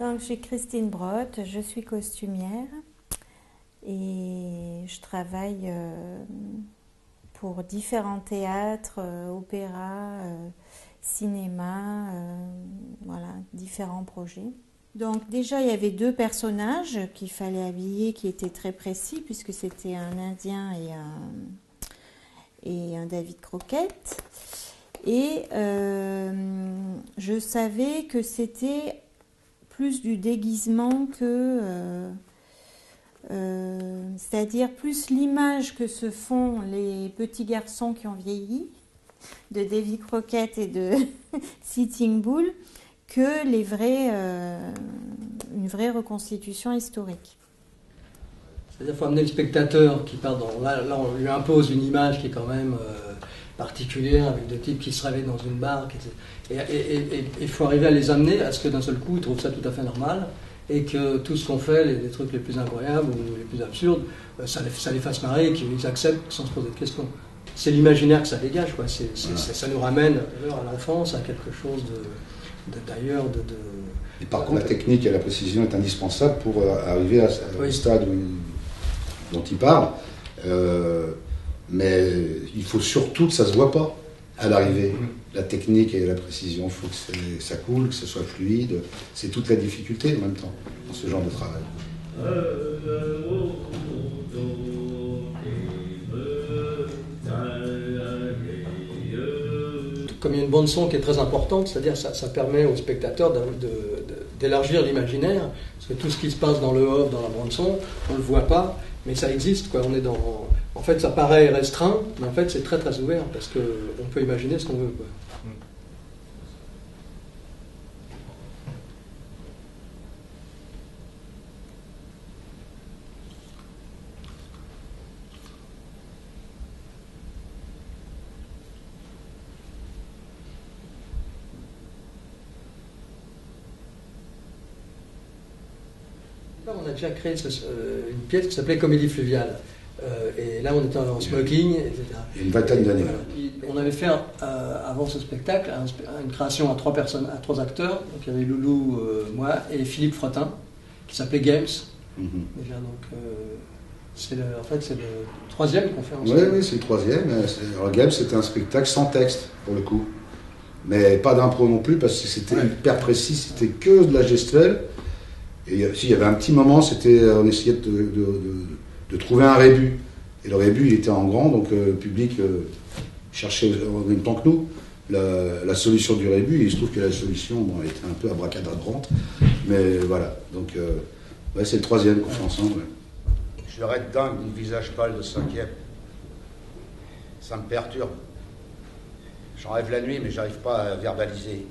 Donc, je suis Christine Brotte, je suis costumière et je travaille pour différents théâtres, opéra, cinéma, voilà, différents projets. Donc déjà, il y avait deux personnages qu'il fallait habiller qui étaient très précis puisque c'était un Indien et un David Croquette. Et je savais que c'était plus du déguisement que... c'est-à-dire plus l'image que se font les petits garçons qui ont vieilli, de Davy Crockett et de Sitting Bull, que une vraie reconstitution historique. C'est-à-dire qu'il faut amener le spectateur qui part dans... Là, on lui impose une image qui est quand même particulière, avec des types qui se réveillent dans une barque, etc. Et il faut arriver à les amener à ce que d'un seul coup, ils trouvent ça tout à fait normal, et que tout ce qu'on fait, les trucs les plus incroyables ou les plus absurdes, ça les fasse marrer et qu'ils acceptent sans se poser de questions. C'est l'imaginaire que ça dégage, quoi. Ça nous ramène à l'enfance, à quelque chose d'ailleurs. Et par contre, la technique et la précision est indispensable pour arriver au stade dont il parle. Mais il faut surtout que ça ne se voit pas à l'arrivée. La technique et la précision, il faut que ça coule, que ce soit fluide. C'est toute la difficulté en même temps dans ce genre de travail. Comme il y a une bande son qui est très importante, c'est-à-dire ça permet aux spectateurs d'élargir l'imaginaire, parce que tout ce qui se passe dans le off, dans la bande son, on ne le voit pas, mais ça existe, quoi. En fait, ça paraît restreint, mais en fait, c'est très très ouvert, parce qu'on peut imaginer ce qu'on veut, quoi. On a déjà créé une pièce qui s'appelait Comédie fluviale. Et là, on était en smoking, etc. Il y a une vingtaine d'années. On avait fait, avant ce spectacle, une création à trois acteurs. Donc, il y avait Loulou, moi et Philippe Frottin, qui s'appelait Games. Déjà, donc, en fait, c'est le troisième qu'on fait ensemble. Oui, c'est le troisième. Alors, Games, c'était un spectacle sans texte, pour le coup. Mais pas d'impro non plus, parce que c'était hyper précis, c'était que de la gestuelle. Et il y avait un petit moment, on essayait de trouver un rébut. Et le rébut, il était en grand, donc le public cherchait en même temps que nous la solution du rébut. Et il se trouve que la solution elle était un peu abracadabrante. Mais voilà, donc c'est le troisième qu'on fait ensemble. Ouais. Je leur être dingue du visage pâle de cinquième. Ça me perturbe. J'en rêve la nuit, mais j'arrive pas à verbaliser.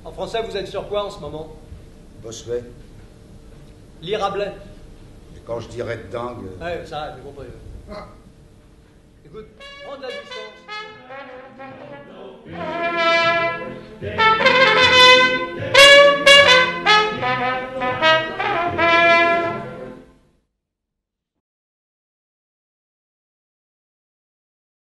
En français, vous êtes sur quoi en ce moment ? Bossuet. Lire Rabelais. Et quand je dirais de dingue... Ouais, ça, j'ai compris. Écoute, prends de la distance.